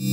Hey,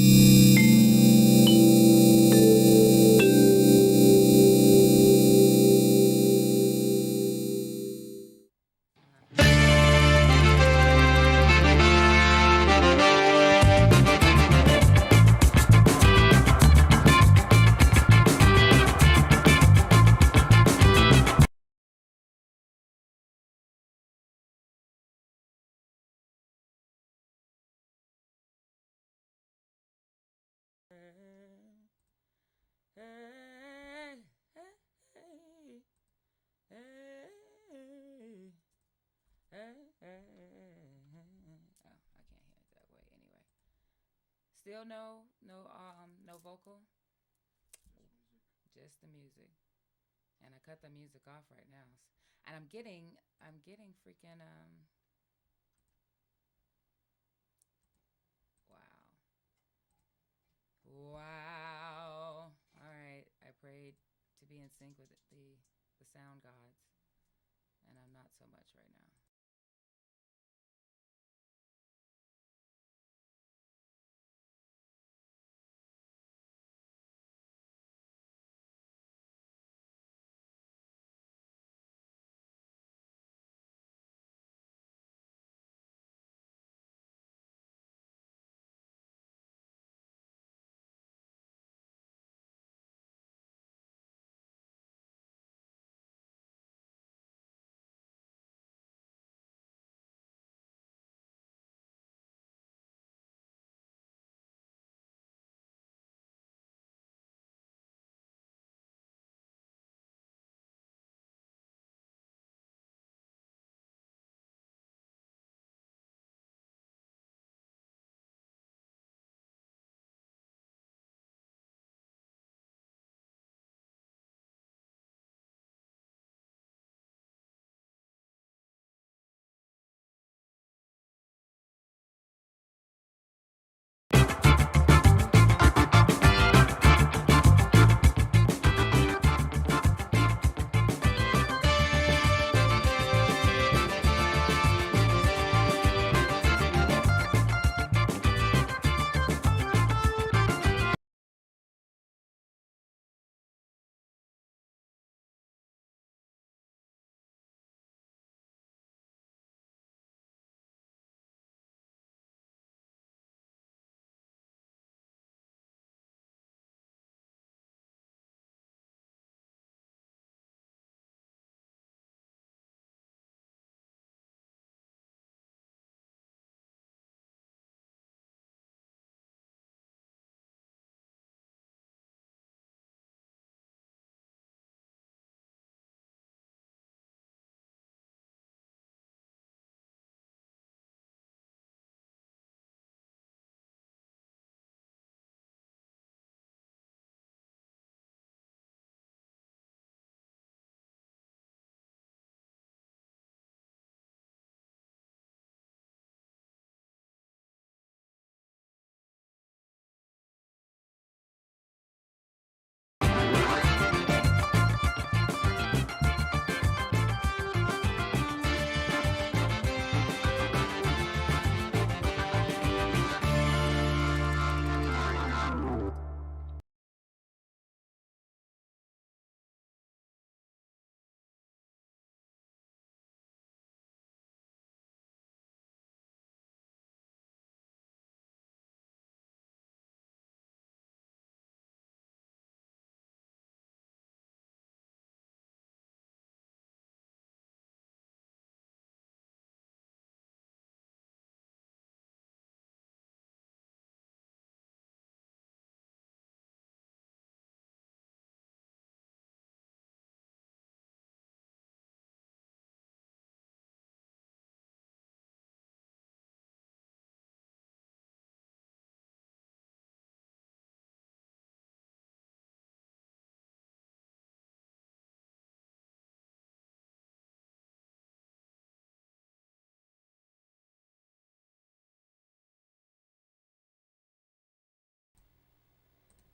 hey, hey, hey, Oh, I can't hear it that way anyway. Still no vocal, just the music. And I cut the music off right now. And I'm getting freaking wow. Wow. All right. I prayed to be in sync with the sound gods, and I'm not so much right now.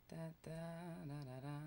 Da, da, da, da, da.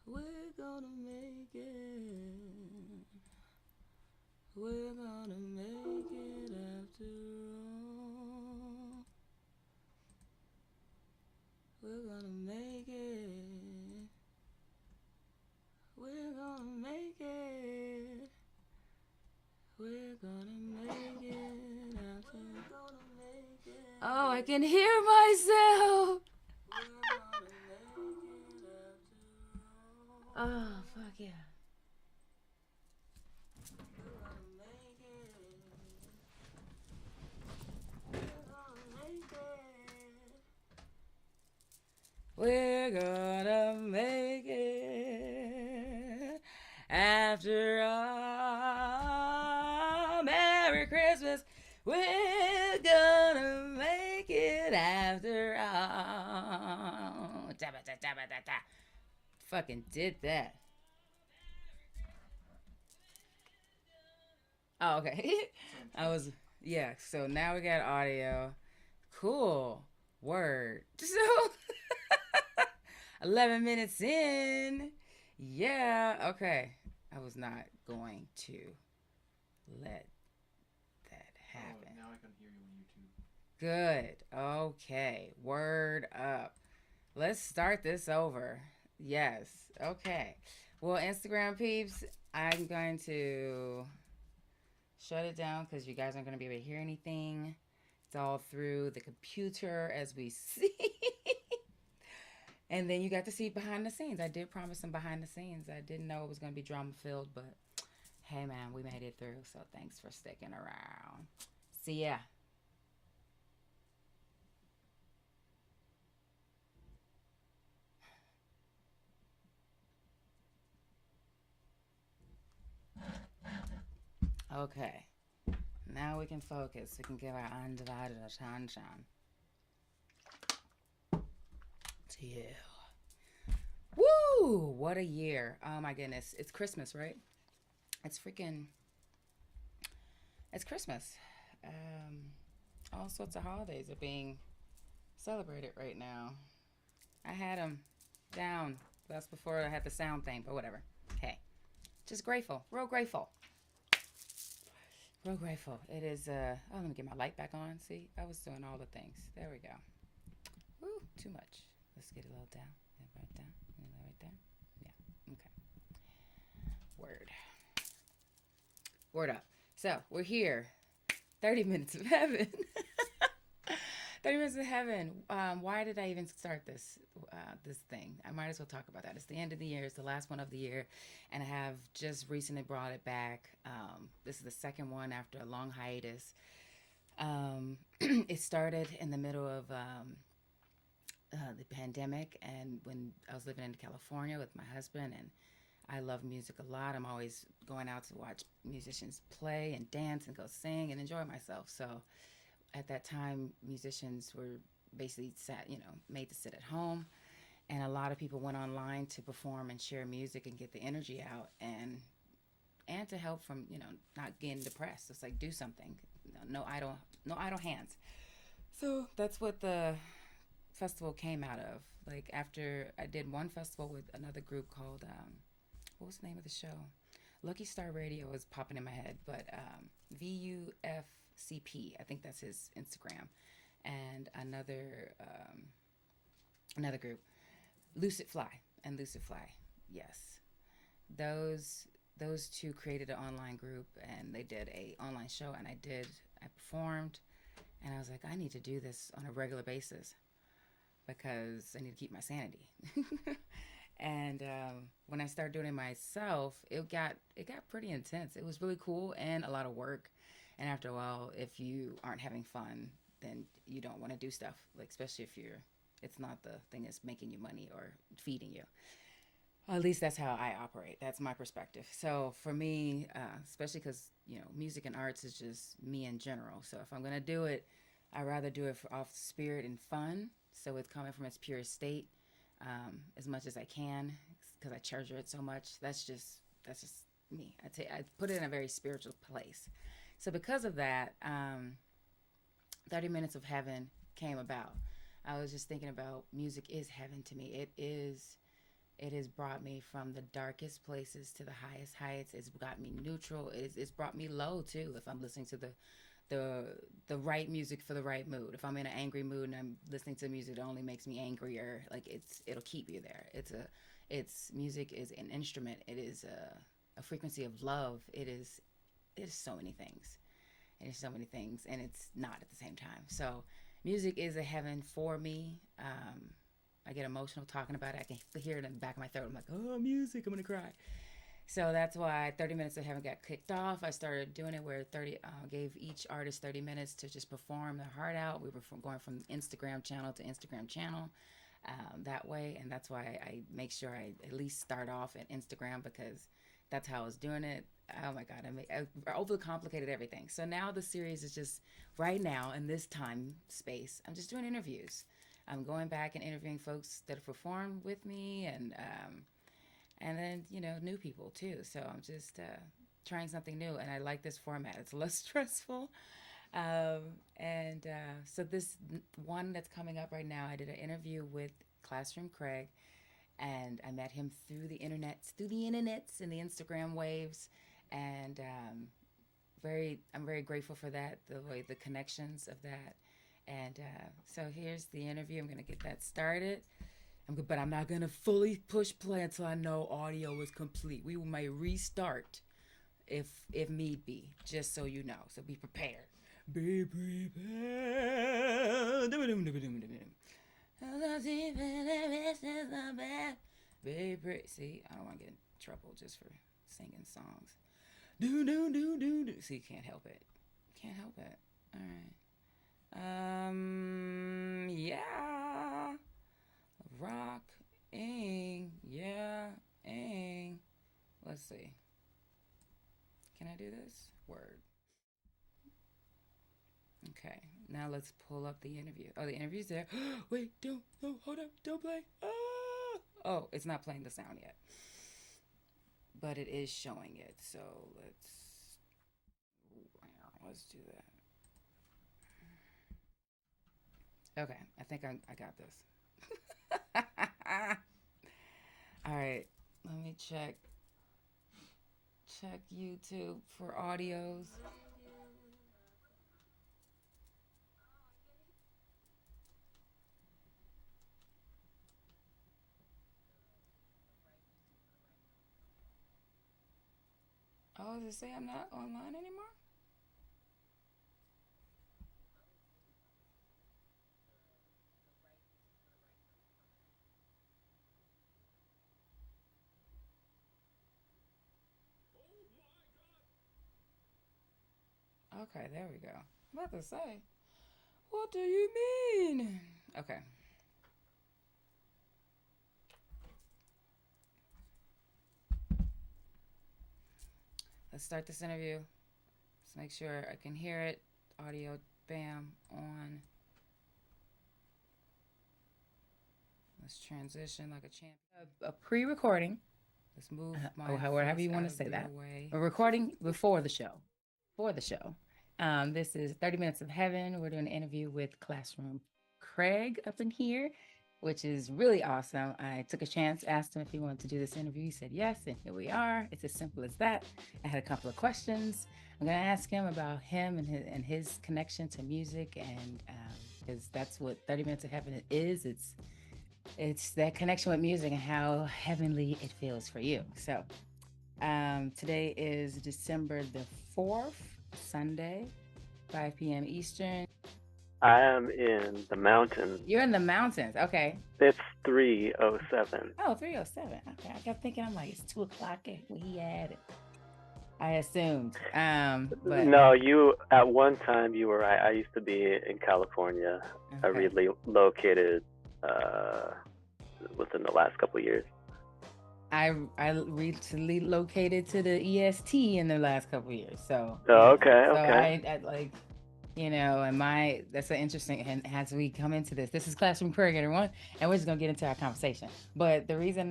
We're gonna make it. We're gonna make it after all. We're gonna make it. We're gonna make it. We're gonna make it after all. Oh, I can hear myself. Oh, fuck yeah. We're gonna make it after all. Merry Christmas. We're gonna make it after all. Fucking did that. Oh, okay. I was, yeah. So now we got audio. Cool. Word. So 11 minutes in. Yeah. Okay. I was not going to let that happen. Oh, now I can hear you on YouTube. Good. Okay. Word up. Let's start this over. Yes. Okay. Well, Instagram peeps, I'm going to shut it down because you guys aren't going to be able to hear anything. It's all through the computer as we see. And then you got to see behind the scenes. I did promise some behind the scenes. I didn't know it was going to be drama filled, but hey, man, we made it through. So thanks for sticking around. See ya. Okay. Now we can focus. We can give our undivided attention to you. Woo! What a year. Oh my goodness. It's Christmas, right? It's freaking. It's Christmas. All sorts of holidays are being celebrated right now. I had them down. That's before I had the sound thing, but whatever. Hey, just grateful. Real grateful. Real grateful. It is, oh, let me get my light back on. See, I was doing all the things. There we go. Woo, too much. Let's get a little down. Right down. Right there. Yeah, okay. Word. Word up. So, we're here. 30 minutes of heaven. 30 minutes of heaven. Why did I even start this thing? I might as well talk about that. It's the end of the year. It's the last one of the year. And I have just recently brought it back. This is the second one after a long hiatus. It started in the middle of the pandemic, and when I was living in California with my husband, and I love music a lot. I'm always going out to watch musicians play and dance and go sing and enjoy myself. So at that time, musicians were basically made to sit at home, and a lot of people went online to perform and share music and get the energy out, and to help from not getting depressed. It's like, do something. No idle hands. So that's what the festival came out of. Like, after I did one festival with another group called what was the name of the show? Lucky Star Radio was popping in my head, but VUFCP, I think that's his Instagram, and another group. Lucid Fly and Lucid Fly. Yes, those those two created an online group and they did a online show and I performed and I was like I need to do this on a regular basis because I need to keep my sanity. And when I started doing it myself, it got pretty intense. It was really cool and a lot of work. And after a while, if you aren't having fun, then you don't want to do stuff. Like especially if you're, it's not the thing that's making you money or feeding you. Well, at least that's how I operate. That's my perspective. So for me, especially because music and arts is just me in general. So if I'm gonna do it, I rather do it off spirit and fun. So it's coming from its purest state, as much as I can, because I treasure it so much. That's just me. I put it in a very spiritual place. So because of that, 30 Minutes of Heaven came about. I was just thinking about music is heaven to me. It has brought me from the darkest places to the highest heights. It's got me neutral. It's brought me low too. If I'm listening to the the right music for the right mood. If I'm in an angry mood and I'm listening to music that only makes me angrier, like it'll keep you there. It's music is an instrument. It is a frequency of love. It is so many things. It is so many things, and it's not at the same time. So music is a heaven for me. I get emotional talking about it. I can hear it in the back of my throat. I'm like, oh, music, I'm gonna cry. So that's why 30 Minutes of Heaven got kicked off. I started doing it where 30 gave each artist 30 minutes to just perform their heart out. We were going from Instagram channel to Instagram channel that way, and that's why I make sure I at least start off at Instagram because that's how I was doing it. Oh my God, I overcomplicated everything. So now the series is just right now in this time space. I'm just doing interviews. I'm going back and interviewing folks that have performed with me, and then new people too. So I'm just trying something new, and I like this format. It's less stressful, and so this one that's coming up right now, I did an interview with Classroom Craig, and I met him through the internets and the Instagram waves, and I'm very grateful for that, the connections of that, and so here's the interview. I'm gonna get that started. But I'm not gonna fully push play until I know audio is complete. We might restart if need be, just so you know. So be prepared. Be prepared. See, I don't want to get in trouble just for singing songs. Do do do do do. See, can't help it. Can't help it. All right. Yeah. Rocking, yeah, ing. Let's see. Can I do this? Word. Okay. Now let's pull up the interview. Oh, the interview's there. Wait, don't, no, hold up, don't play. Ah! Oh, it's not playing the sound yet. But it is showing it. So let's do that. Okay, I think I got this. All right, let me check YouTube for audios. Oh, does it say I'm not online anymore? Okay, there we go. I'm about to say, what do you mean? Okay, let's start this interview. Let's make sure I can hear it. Audio, bam, on. Let's transition like a champ. A pre-recording. Let's move my or however you want to say that. Way. A recording before the show. For the show. This is 30 Minutes of Heaven. We're doing an interview with Classroom Craig up in here, which is really awesome. I took a chance, asked him if he wanted to do this interview. He said yes, and here we are. It's as simple as that. I had a couple of questions. I'm going to ask him about him and his connection to music, and because that's what 30 Minutes of Heaven is. it's that connection with music and how heavenly it feels for you. So, today is December the 4th, Sunday, 5 p.m. Eastern. I am in the mountains. You're in the mountains. Okay. It's 3:07. Oh, 3:07. Okay. I kept thinking, I'm like, it's 2 o'clock. Where he at it? I assumed. But No, you at one time you were right. I used to be in California. I okay. relocated uh within the last couple of years. I recently located to the EST in the last couple of years. So Oh, yeah. okay, So okay. I like, and that's an interesting. And as we come into this is Classroom Prayer, everyone, and we're just gonna get into our conversation. But the reason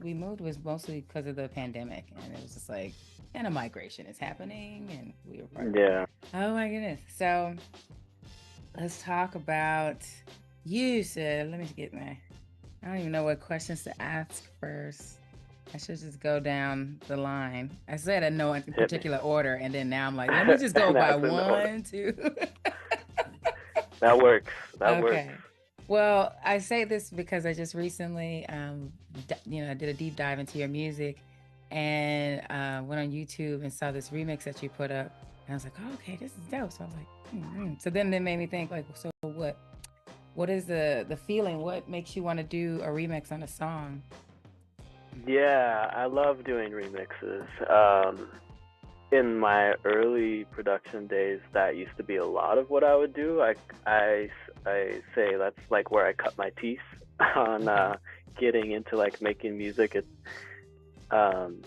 we moved was mostly because of the pandemic, and it was just like, and a migration is happening, and we were part of it. Yeah. Oh my goodness. So let's talk about you, said. Let me get my. I don't even know what questions to ask first. I should just go down the line. I said in no Hit me. particular order, and then now I'm like, let me just go by That's in the order. one, two. That works. That works. Okay. Well, I say this because I just recently, I did a deep dive into your music, and went on YouTube and saw this remix that you put up, and I was like, oh, okay, this is dope. So I was like, So then it made me think, like, so what? What is the feeling? What makes you want to do a remix on a song? Yeah, I love doing remixes. In my early production days, that used to be a lot of what I would do. I say that's like where I cut my teeth on getting into like making music. Um,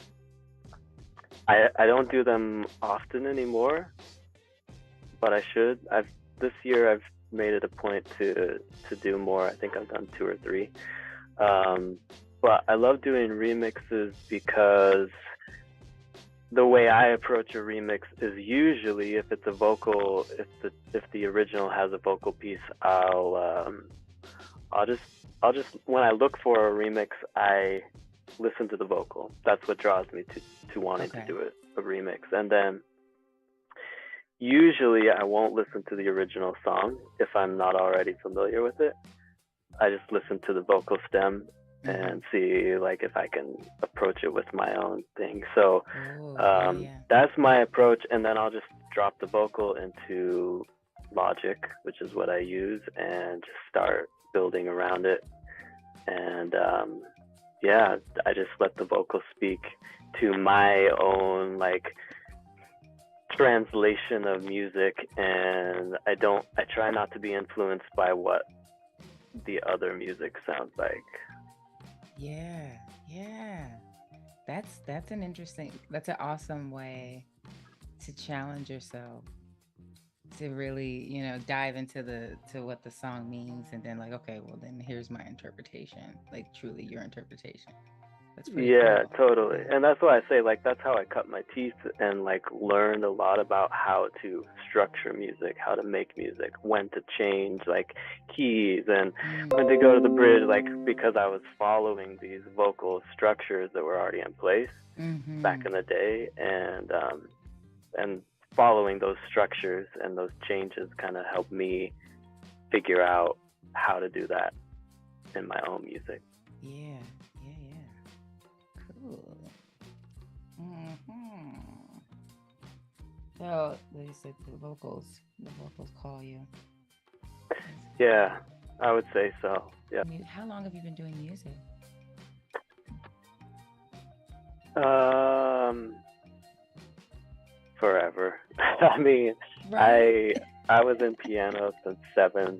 I don't do them often anymore, but I should. This year I've made it a point to do more. I think I've done two or three. Um, but I love doing remixes because the way I approach a remix is usually if it's a vocal, if the original has a vocal piece, I'll just when I look for a remix, I listen to the vocal. That's what draws me to wanting to do it, a remix. And then usually I won't listen to the original song if I'm not already familiar with it. I just listen to the vocal stem and see like if I can approach it with my own thing. So that's my approach, and then I'll just drop the vocal into Logic, which is what I use, and just start building around it. And I just let the vocal speak to my own like translation of music, and I try not to be influenced by what the other music sounds like. Yeah. That's that's an awesome way to challenge yourself, to really, dive into to what the song means, and then like, okay, well then here's my interpretation, like truly your interpretation. That's pretty Yeah, cool. totally. And that's why I say like that's how I cut my teeth and like learned a lot about how to structure music, how to make music, when to change like keys and when to go to the bridge, like because I was following these vocal structures that were already in place back in the day, and following those structures and those changes kind of helped me figure out how to do that in my own music. Yeah. Cool. So they said the vocals call you. Yeah, I would say so. Yeah. How long have you been doing music? Forever. I mean, right. I was in piano since 7.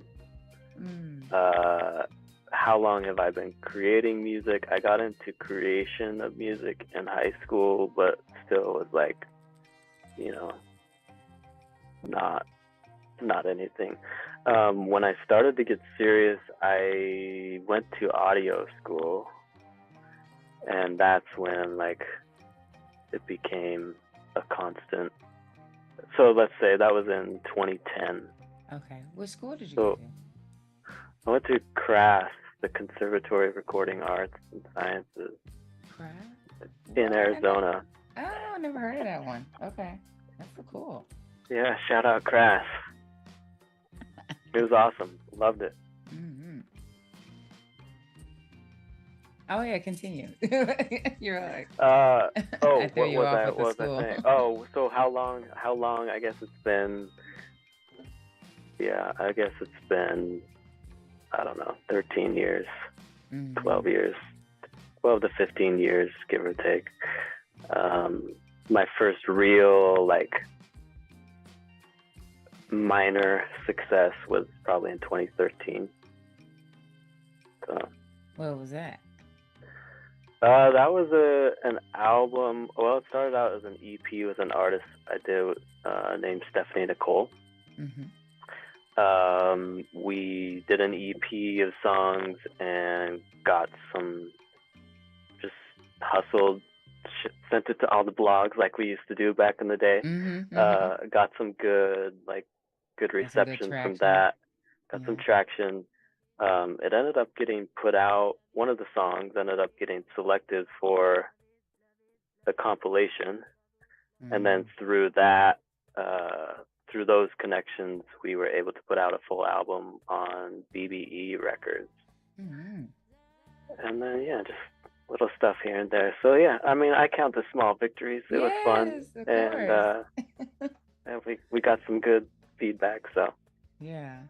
How long have I been creating music? I got into creation of music in high school, but still was like, not anything. When I started to get serious, I went to audio school, and that's when like it became a constant. So let's say that was in 2010. Okay. What school did you go to? I went to CRAS, the Conservatory of Recording Arts and Sciences. CRAS? In Arizona. I never heard of that one. Okay. That's so cool. Yeah, shout out CRAS. It was awesome. Loved it. Oh yeah, continue. You're like, Uh, I oh, threw you off with the what was I school. saying? Oh, so how long, I guess it's been, yeah, I guess it's been, I don't know, 13 years, 12 Mm-hmm. years, 12 to 15 years, give or take. Um, my first real, like, minor success was probably in 2013. So, What was that? that was an album. Well, it started out as an EP with an artist I did named Stephanie Nicole. Mm-hmm. We did an EP of songs and got some, just hustled, sent it to all the blogs like we used to do back in the day. Mm-hmm. Mm-hmm. Got some good, like, good Got some good reception from traction. that. Got some Yeah. traction. It ended up getting put out. One of the songs ended up getting selected for the compilation, and then Mm. through that, through those connections, we were able to put out a full album on BBE Records. Mm-hmm. And then, yeah, just little stuff here and there. So yeah, I mean, I count the small victories. It was fun, Yes, of and course. we got some good feedback. So Yeah.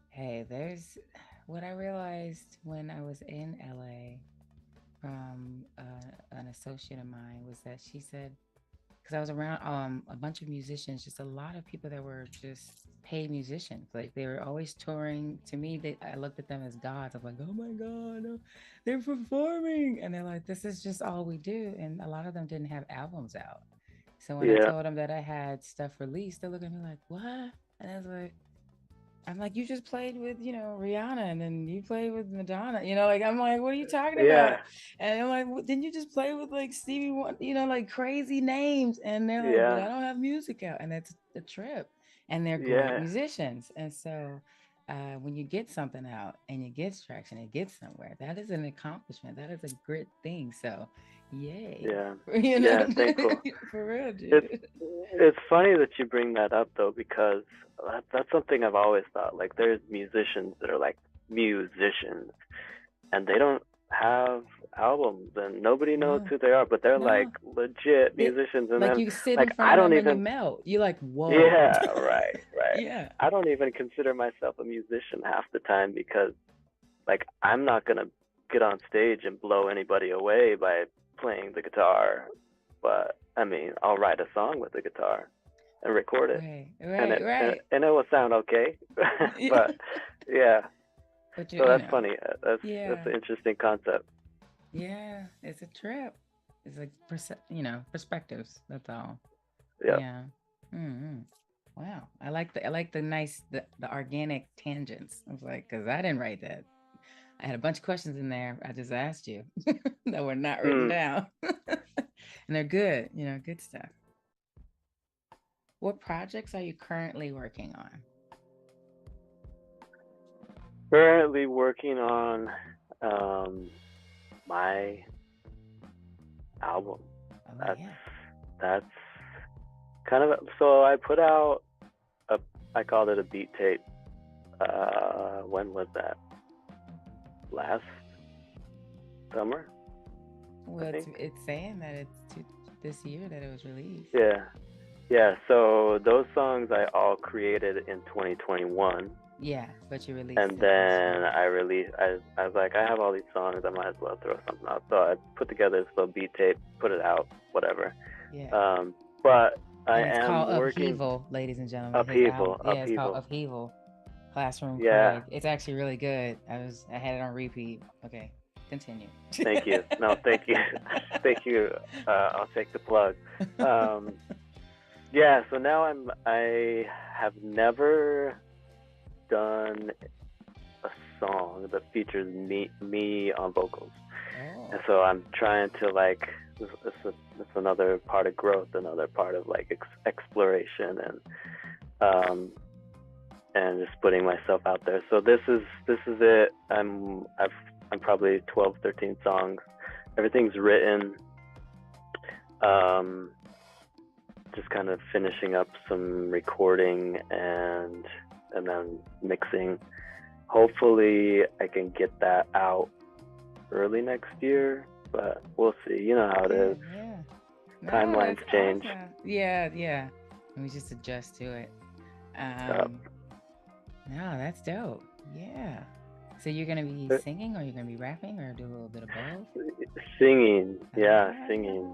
Hey, there's what I realized when I was in LA from an associate of mine was that she said, because I was around a bunch of musicians, just a lot of people that were just paid musicians. Like they were always touring. To me, I looked at them as gods. I'm like, oh my god, they're performing, and they're like, this is just all we do. And a lot of them didn't have albums out. So when I yeah, told them that I had stuff released, they looked at me like, what? And I was like, I'm like, you just played with, Rihanna, and then you played with Madonna, like, I'm like, what are you talking about? yeah, And I'm like, didn't you just play with like Stevie Wonder, like crazy names? And they're like, but yeah, I don't have music out. And that's the trip. And they're great yeah, musicians. And so when you get something out and you get traction, it gets somewhere. That is an accomplishment. That is a great thing. So yay. yeah, You know, yeah. Thankful. for real, It's dude. it's funny that you bring that up though, because that's something I've always thought. Like, there's musicians that are like musicians, and they don't have albums, and nobody knows No, who they are, but they're like no. legit It musicians. And like then, you sit in like, front I of don't them and you even, melt. You're like, whoa. yeah, right, right. Yeah. I don't even consider myself a musician half the time, because, like, I'm not gonna get on stage and blow anybody away by playing the guitar, but I mean, I'll write a song with the guitar and record it, Right, and right, right. it will sound okay. Yeah. But yeah, But so that's funny. That's yeah, an interesting concept. yeah, it's a trip. It's like perspectives. That's all. Yep. Yeah. Mm-hmm. Wow. I like the nice the organic tangents. I was like, because I didn't write that. I had a bunch of questions in there. I just asked you that were not written Mm. down, and they're good. Good stuff. What projects are you currently working on? Currently working on um, my album. Oh That's yeah. that's kind of, so I put out a, I called it a beat tape. When was that? Last summer, I Well, it's think. it's saying that this year that it was released. Yeah, yeah. So those songs I all created in 2021, Yeah, but you released and it this then year. I released. I was like, I have all these songs, I might as well throw something out. So I put together this little beat tape, put it out, whatever. Yeah. Um, but I And it's am called working. Upheaval, ladies and gentlemen. His album. Upheaval, Yeah, it's called upheaval. Upheaval. Classroom Yeah. Craig. It's actually really good. I had it on repeat. Okay, continue. Thank you. No, thank you. Thank you. I'll take the plug. Um, yeah. So now I have never done a song that features me on vocals, and Oh. so I'm trying to, like, it's another part of growth, another part of, like, exploration, and just putting myself out there. So this is it. I'm probably 12, 13 songs. Everything's written. Um, just kind of finishing up some recording, and then mixing. Hopefully I can get that out early next year, but we'll see. You know how it Yeah, is. yeah. No, Timelines that's change. awesome. Yeah, yeah. Let me just adjust to it. Yep. Um, no, that's dope. Yeah. So you're gonna be Uh, singing or you're gonna be rapping or do a little bit of both? Singing, yeah, singing.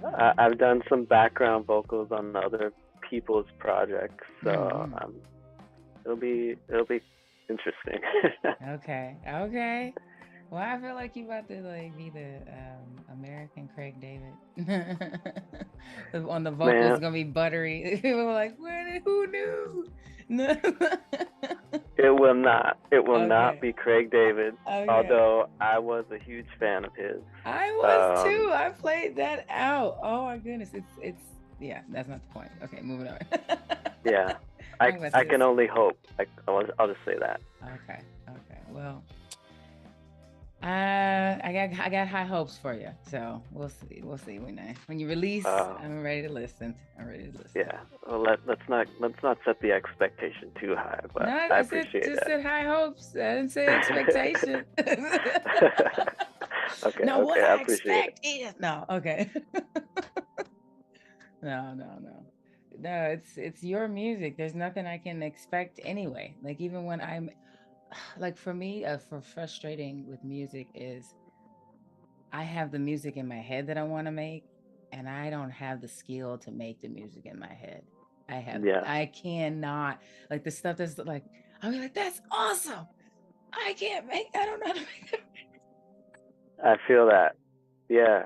Ah. I've done some background vocals on other people's projects, so Mm-hmm. it'll be interesting. Okay. Okay. Well, I feel like you about to like be the American Craig David. On the vocals, Man, it's gonna be buttery. People were like, who knew? No. it will not. It will not Okay. be Craig David, Okay. although I was a huge fan of his. I was Um, too. I played that out. Oh my goodness. It's yeah, that's not the point. Okay, moving on. yeah, I I'm about I to can only hope. I'll just say that. okay. Okay. Well, I got high hopes for you. So we'll see. We'll see when you release. Uh, I'm ready to listen. I'm ready to listen. yeah. Well, let's not set the expectation too high, No, but I I said appreciate just it. said high hopes. I didn't say expectation. Okay, No, what okay, I I appreciate it. expect is no. Okay. No, no, no. No, it's your music. There's nothing I can expect anyway. Like even when I'm like for me, for frustrating with music is I have the music in my head that I want to make, and I don't have the skill to make the music in my head. Yeah, I cannot like the stuff that's like I'll be like, that's awesome. I don't know how to make it. I feel that. Yeah,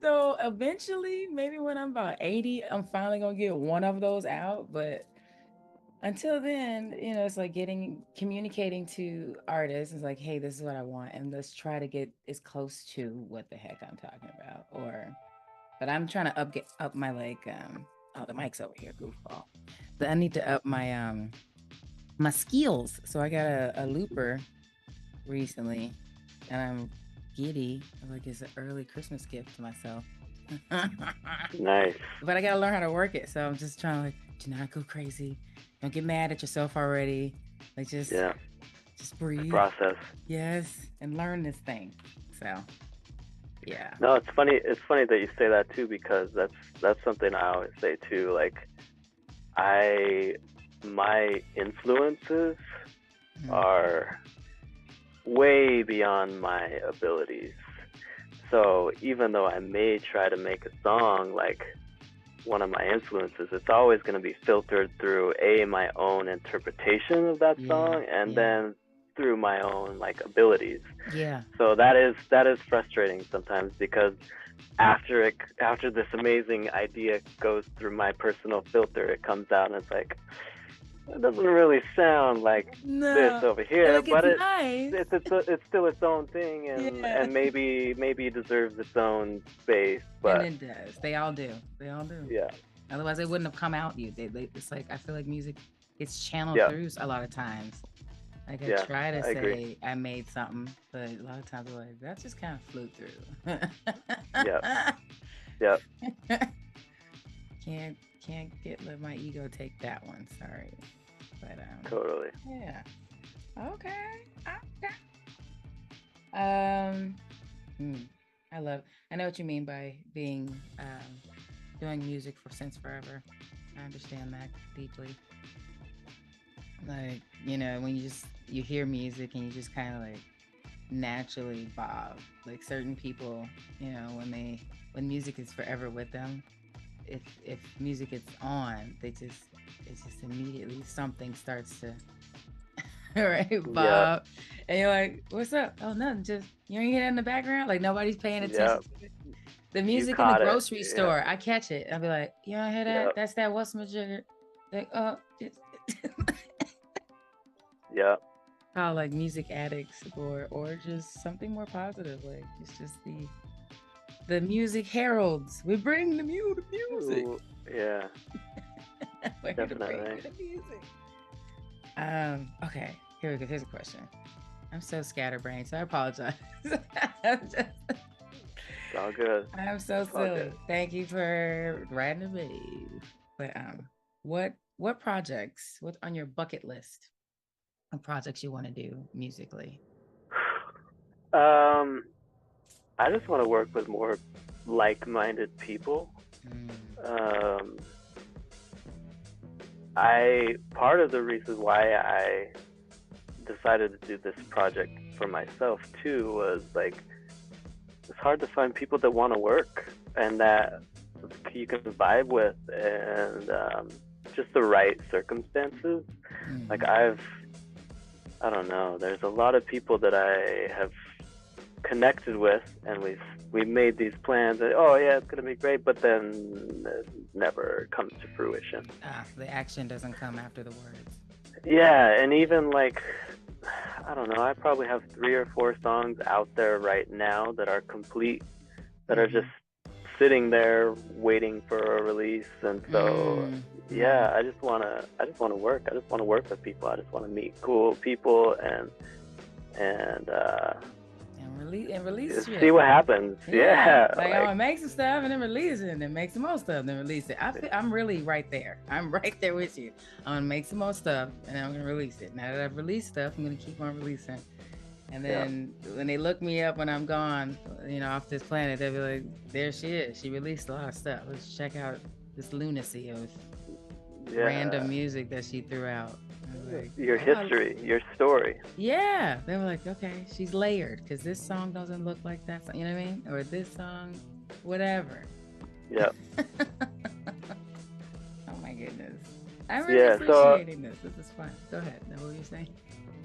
So eventually, maybe when I'm about 80, I'm finally gonna get one of those out. But until then, it's like communicating to artists is like, hey, this is what I want, and let's try to get as close to what the heck I'm talking about. But I'm trying to up my like oh, the mic's over here, goofball. But I need to up my skills. So I got a looper recently, and I'm giddy. Like it's an early Christmas gift to myself. nice. But I gotta learn how to work it. So I'm just trying to like do not go crazy. Don't get mad at yourself already. Like Yeah, just it's breathe. process. Yes, and learn this thing. So yeah. No, it's funny. It's funny that you say that too, because that's something I always say too. Like, I my influences Mhm. are way beyond my abilities. So even though I may try to make a song like one of my influences, it's always going to be filtered through my own interpretation of that Yeah. song, and Yeah. then through my own like abilities. Yeah. So that is frustrating sometimes, because after this amazing idea goes through my personal filter, it comes out and it's like, it doesn't really sound like this No. over here, Like it's but nice. it's still its own thing, and Yeah. and maybe it deserves its own space, And but it does. They all do. They all do. yeah, Otherwise, they wouldn't have come out. It's like I feel like music gets channeled yeah, through a lot of times. Like I yeah, try to I agree. say I made something, but a lot of times I'm like that just kind of flew through. Yeah, yeah, Can't let my ego take that one. Sorry, but totally. yeah. Okay. Okay. Um, hmm, I love. I know what you mean by being doing music for since forever. I understand that deeply. Like when you hear music and you just kind of like naturally bob. Like certain people, when music is forever with them, if music is on, it's just immediately something starts to right, Yeah, Bob. And you're like, what's up? Oh, nothing. Just you ain't hear that in the background. Like nobody's paying yeah, attention to it. The you music in the caught it. grocery Yeah, store, I catch it. I'll be like, you don't hear yeah, that? That's that what's my jigger. Like, oh, yeah, how like music addicts or just something more positive. Like it's just the music heralds. We bring the music. ooh, yeah, We're here to bring definitely. you the music. Okay, here we go. Here's a question. I'm so scatterbrained, so I apologize. It's all good. I'm so It's all silly. good. Thank you for riding the wave. But what projects? What's on your bucket list of projects you want to do musically? Um, I just want to work with more like-minded people. Mm. Um, I part of the reason why I decided to do this project for myself too was like it's hard to find people that want to work and that you can vibe with, and just the right circumstances. Mm. Like I don't know, there's a lot of people that I have connected with, and we've made these plans that, oh yeah, it's gonna be great, but then it never comes to fruition. The action doesn't come after the words. Yeah, and even like I don't know, I probably have 3 or 4 songs out there right now that are complete, that are just sitting there waiting for a release. And so yeah, I just wanna work. I just wanna work with people. I just wanna meet cool people and release see what happens. Yeah. Like I want to make some stuff and then release it, and then make some more stuff and then release it. I'm really right there. I'm right there with you. I'm gonna make some more stuff and I'm gonna release it. Now that I've released stuff, I'm gonna keep on releasing. And then when they look me up when I'm gone, off this planet, they'll be like, there she is. She released a lot of stuff. Let's check out this lunacy of random music that she threw out. Like, your history, your story. Yeah, they were like, okay, she's layered because this song doesn't look like that song, you know what I mean? Or this song, whatever. Yep. Oh my goodness, I'm really appreciating this. This is fun. Go ahead. Now, what were you saying?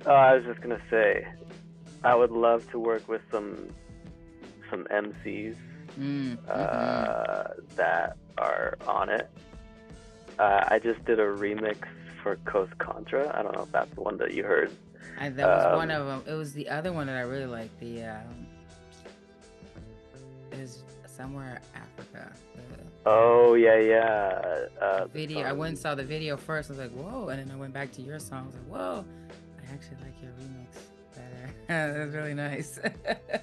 I was just gonna say, I would love to work with some MCs that are on it. I just did a remix for Coast Contra. I don't know if that's the one that you heard. That was one of them. It was the other one that I really liked. It is somewhere Africa. Oh yeah. Video. I went and saw the video first. I was like, whoa, and then I went back to your song. I was like, whoa, I actually like your remix better. That was really nice.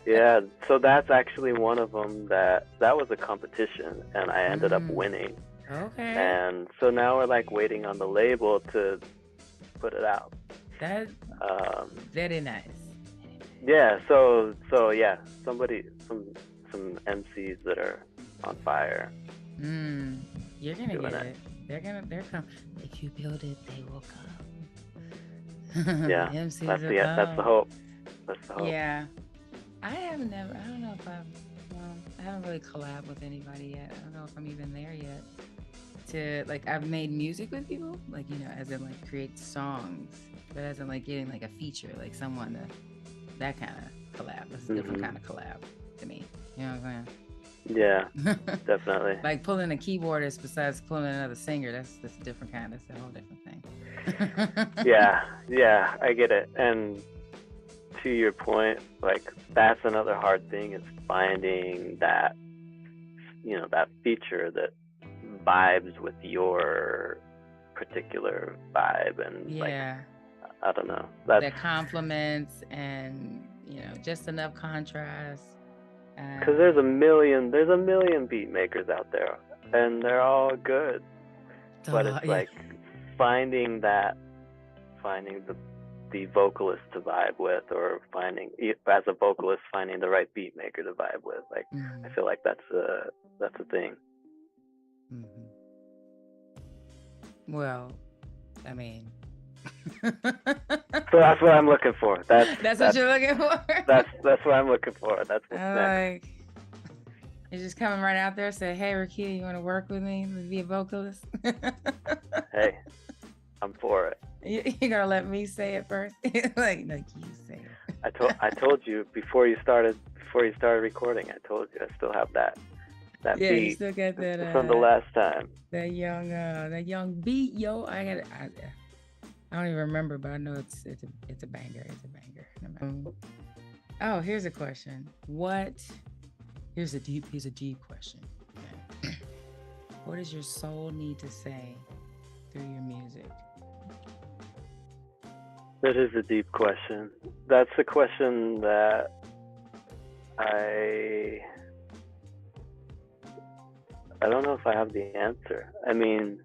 Yeah. So that's actually one of them that was a competition, and I ended up winning. Okay. And so now we're like waiting on the label to put it out. That's very nice. Yeah, so yeah, some MCs that are on fire. You're gonna get it. They're come. If you build it, they will come. Yeah, that's the hope. That's the hope. Yeah, I don't know if I haven't really collabed with anybody yet. I don't know if I'm even there yet. I've made music with people, as in create songs, but as in getting a feature, someone that kind of collab. That's a different kind of collab to me. You know what I'm saying? Yeah, definitely. Pulling a keyboardist besides pulling another singer, that's a different kind. That's a whole different thing. Yeah, I get it. And to your point, that's another hard thing is finding that, that feature that vibes with your particular vibe, and I don't know, that compliments and just enough contrast, because there's a million beat makers out there and they're all good, but it's finding the vocalist to vibe with, or as a vocalist finding the right beat maker to vibe with. I feel like that's a thing. Well, I mean, so that's what I'm looking for. That's what you're looking for. That's what I'm looking for. That's what's next. You're just coming right out there, say, "Hey, Rakita, you want to work with me? Be a vocalist?" Hey, I'm for it. You're gonna let me say it first, like you say it. I told you before you started recording. I told you I still have that beat. You still got that from the last time. That young beat, yo. I don't even remember, but I know it's a banger. It's a banger. Oh, here's a question. Here's a deep question. Okay. What does your soul need to say through your music? That is a deep question. That's a question that I don't know if I have the answer. I mean,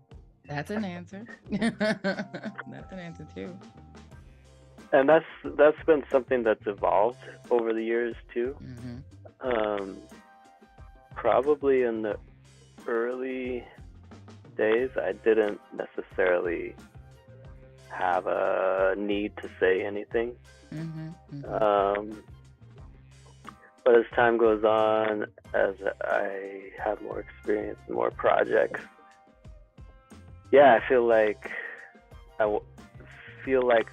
that's an answer. That's an answer too. And that's been something that's evolved over the years too. Mm-hmm. Um, Probably in the early days, I didn't necessarily have a need to say anything. Mm-hmm. Mm-hmm. Um, but as time goes on, as I have more experience and more projects, yeah, I feel like feel like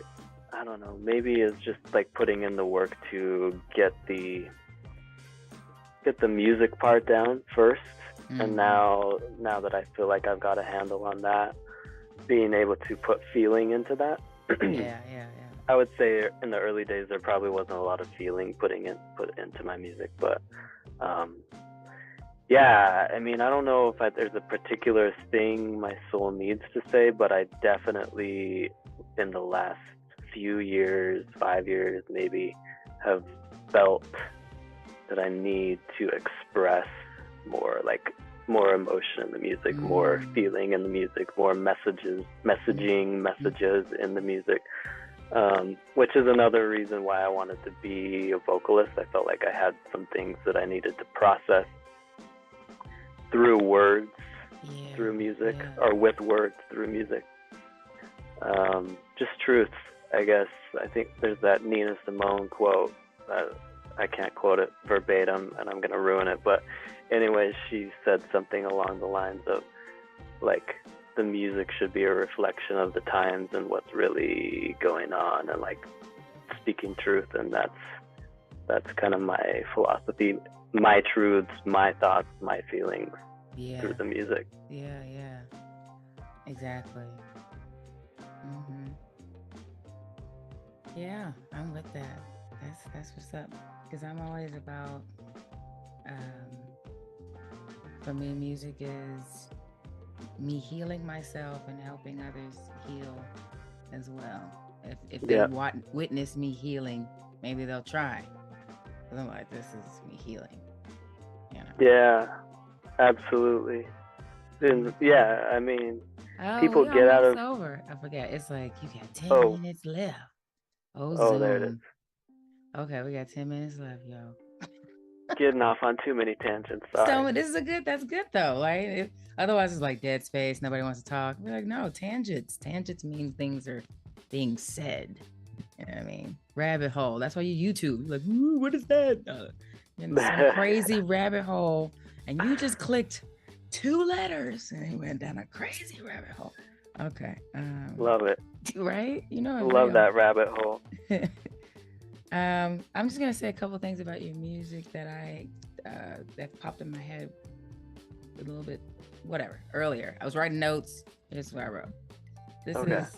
I don't know, maybe it's just like putting in the work to get the music part down first. Mm-hmm. And now that I feel like I've got a handle on that, being able to put feeling into that. Yeah, yeah, yeah. I would say in the early days there probably wasn't a lot of feeling put into my music, but yeah, I mean, I don't know if there's a particular thing my soul needs to say, but I definitely in the last few years, 5 years maybe, have felt that I need to express more, like more emotion in the music, more feeling in the music, more messages in the music, which is another reason why I wanted to be a vocalist. I felt like I had some things that I needed to process through words, through music, or with words through music. Just truth, I guess. I think there's that Nina Simone quote. I can't quote it verbatim and I'm going to ruin it. But anyway, she said something along the lines of, like, the music should be a reflection of the times and what's really going on, and like speaking truth. And that's kind of my philosophy, my truths, my thoughts, my feelings through the music. Yeah, yeah. Exactly. Mm-hmm. Yeah, I'm with that. That's what's up. Because I'm always about, for me, music is me healing myself and helping others heal as well. If they witness me healing, maybe they'll try. Because I'm like, this is me healing. You know? Yeah, absolutely. And yeah, I mean, people get out of. Over. I forget. It's like you got 10 minutes left. Oh, there it is. Okay, we got 10 minutes left, yo. Getting off on too many tangents. Sorry. So that's good though, right? Otherwise it's like dead space, nobody wants to talk. We're like, no, tangents mean things are being said. You know what I mean? Rabbit hole, that's why you YouTube. You're like, ooh, what is that? In some crazy rabbit hole, and you just clicked 2 letters and it went down a crazy rabbit hole. Okay. Love it. Right? You know, love that rabbit hole. I'm just gonna say a couple things about your music that that popped in my head a little bit, whatever. Earlier, I was writing notes. Here's what I wrote. This is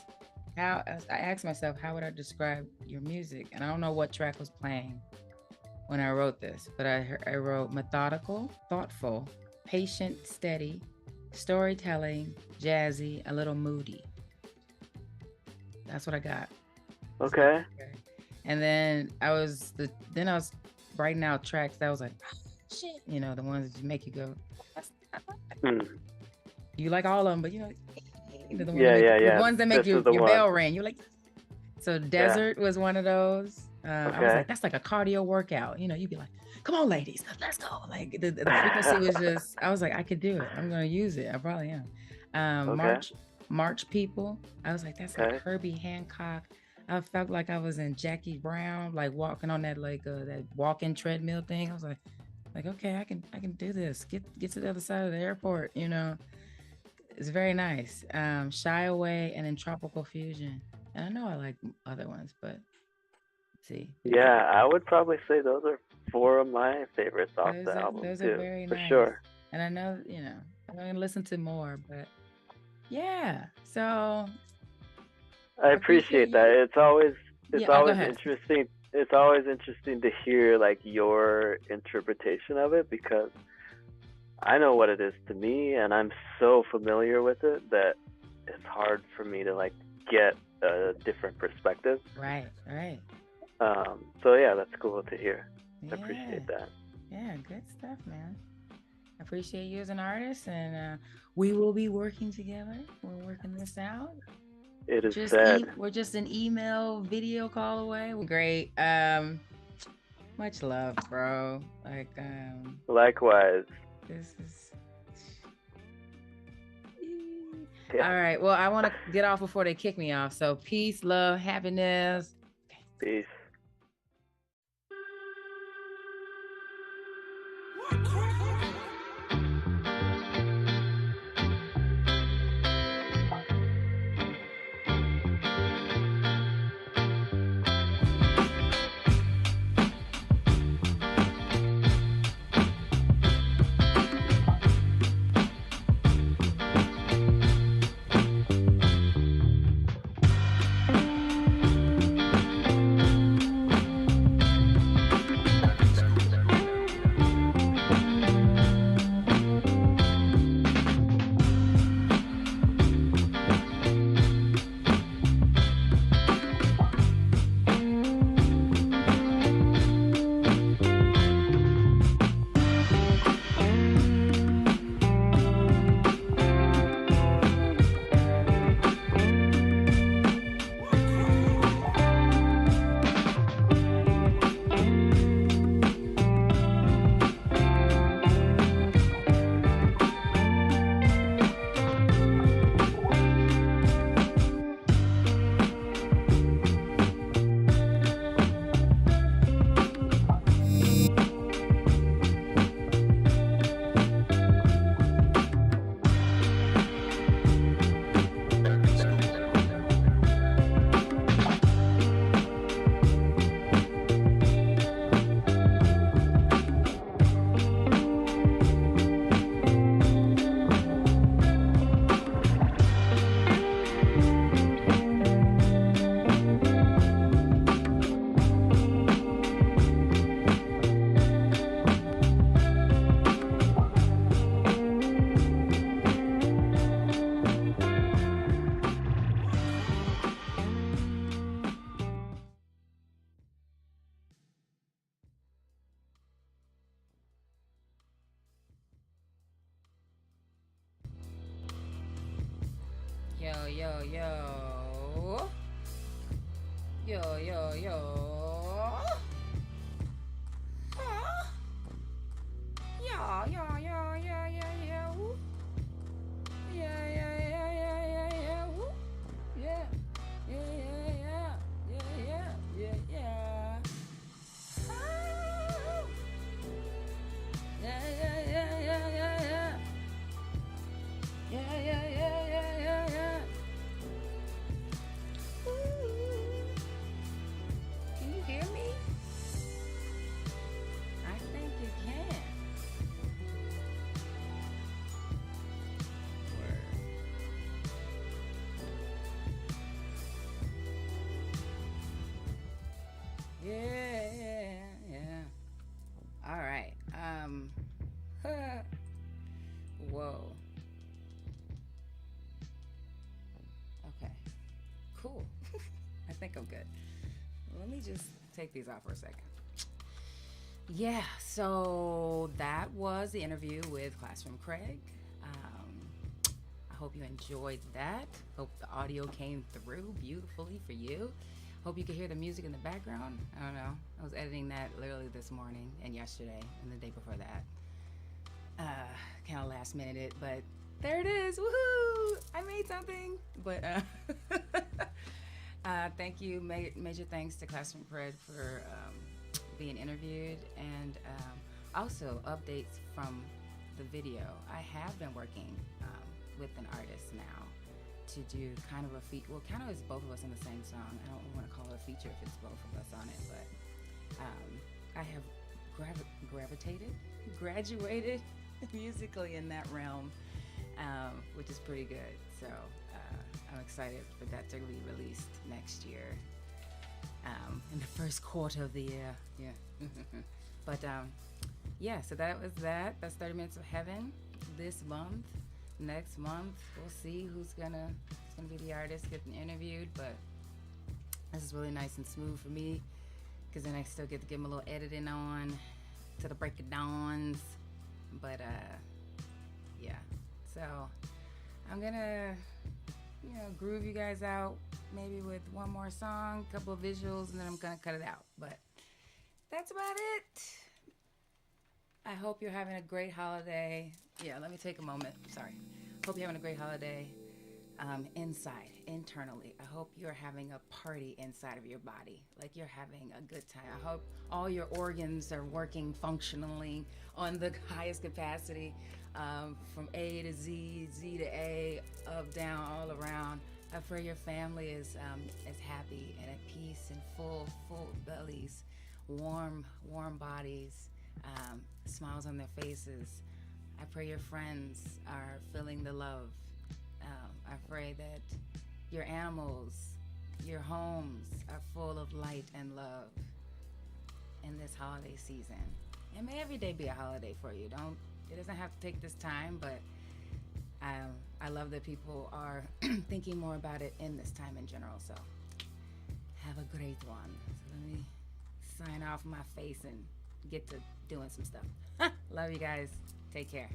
how I asked myself, how would I describe your music? And I don't know what track was playing when I wrote this, but I wrote methodical, thoughtful, patient, steady, storytelling, jazzy, a little moody. That's what I got. Okay. And then I was writing out tracks that was like, oh, shit, you know, the ones that make you go. You like all of them, but you know, the ones that make your bell ring. You're like, so Desert was one of those. I was like, that's like a cardio workout. You know, you'd be like, come on, ladies, let's go. Like the frequency was just, I was like, I could do it. I'm gonna use it. I probably am. March People. I was like, that's like Herbie Hancock. I felt like I was in Jackie Brown, like walking on that that walking treadmill thing. I was like, okay, I can do this. Get to the other side of the airport. You know, it's very nice. Shy Away, and then Tropical Fusion. And I know I like other ones, but let's see. Yeah, I would probably say those are 4 of my favorites off the album those too, are very for nice. sure. And I know, you know, I'm gonna listen to more, but yeah. So I appreciate that. It's always interesting. It's always interesting to hear like your interpretation of it, because I know what it is to me and I'm so familiar with it that it's hard for me to like get a different perspective. Right. So yeah, that's cool to hear. I appreciate that. Yeah, good stuff, man. I appreciate you as an artist, and we will be working together. We're working this out. It is said. We're just an email video call away. Great. Much love, bro. Like, Likewise. this is. Yeah. All right. Well, I want to get off before they kick me off. So peace, love, happiness. Peace. Yo, yo, yo. Yo, yo, yo. Huh? Yeah, yeah, yeah, yeah, yeah, yeah. Woo. Yeah, yeah, yeah, yeah, yeah, yeah. Woo. Yeah. Yeah, yeah, yeah. Yeah, yeah, yeah, yeah. Oh. Yeah, yeah, yeah, yeah, yeah, yeah. Yeah, yeah, yeah, yeah, yeah, yeah. Ooh. Can you hear me? I think you can. Word. Yeah, yeah. All right. Whoa. Okay. Cool. I think I'm good. Let me just take these off for a second. Yeah, so that was the interview with Classroom Craig. I hope you enjoyed that. Hope the audio came through beautifully for you. Hope you could hear the music in the background. I don't know. I was editing that literally this morning and yesterday and the day before that. Kind of last minute it, but there it is. Woohoo! I made something. But thank you. Major thanks to Classroom Cred for being interviewed, and also updates from the video. I have been working with an artist now to do kind of a feature. Well, kind of is both of us in the same song. I don't want to call it a feature if it's both of us on it, but I have graduated musically in that realm, which is pretty good. So I'm excited for that to be released next year, in the first quarter of the year. Yeah. But yeah, so that was that. That's 30 Minutes of Heaven this month. Next month, we'll see who's gonna be the artist getting interviewed. But this is really nice and smooth for me, because then I still get to give them a little editing on to the break of dawns. But yeah, so I'm gonna groove you guys out maybe with one more song, a couple of visuals, and then I'm gonna cut it out. But that's about it. I hope you're having a great holiday. Yeah, let me take a moment. Sorry. Hope you're having a great holiday. Inside, internally. I hope you're having a party inside of your body, like you're having a good time. I hope all your organs are working functionally on the highest capacity, from A to Z, Z to A, up, down, all around. I pray your family is happy and at peace and full bellies, warm bodies, smiles on their faces. I pray your friends are feeling the love. I pray that your animals, your homes are full of light and love in this holiday season. And may every day be a holiday for you. It doesn't have to take this time, but I love that people are thinking more about it in this time in general. So have a great one. So let me sign off my face and get to doing some stuff. Love you guys. Take care.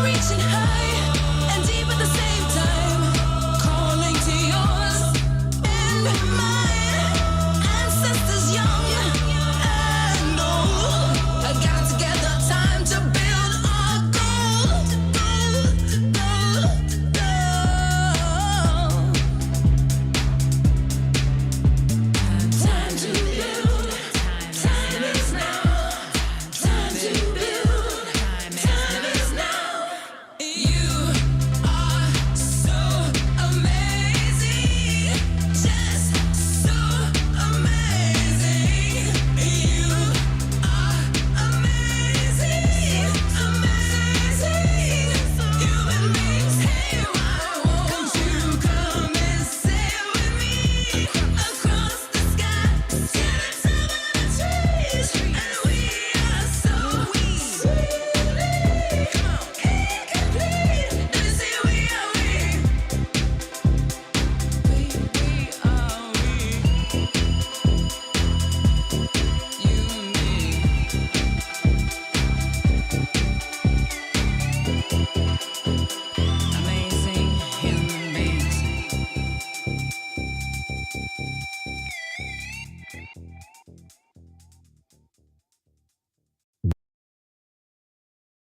Reaching high.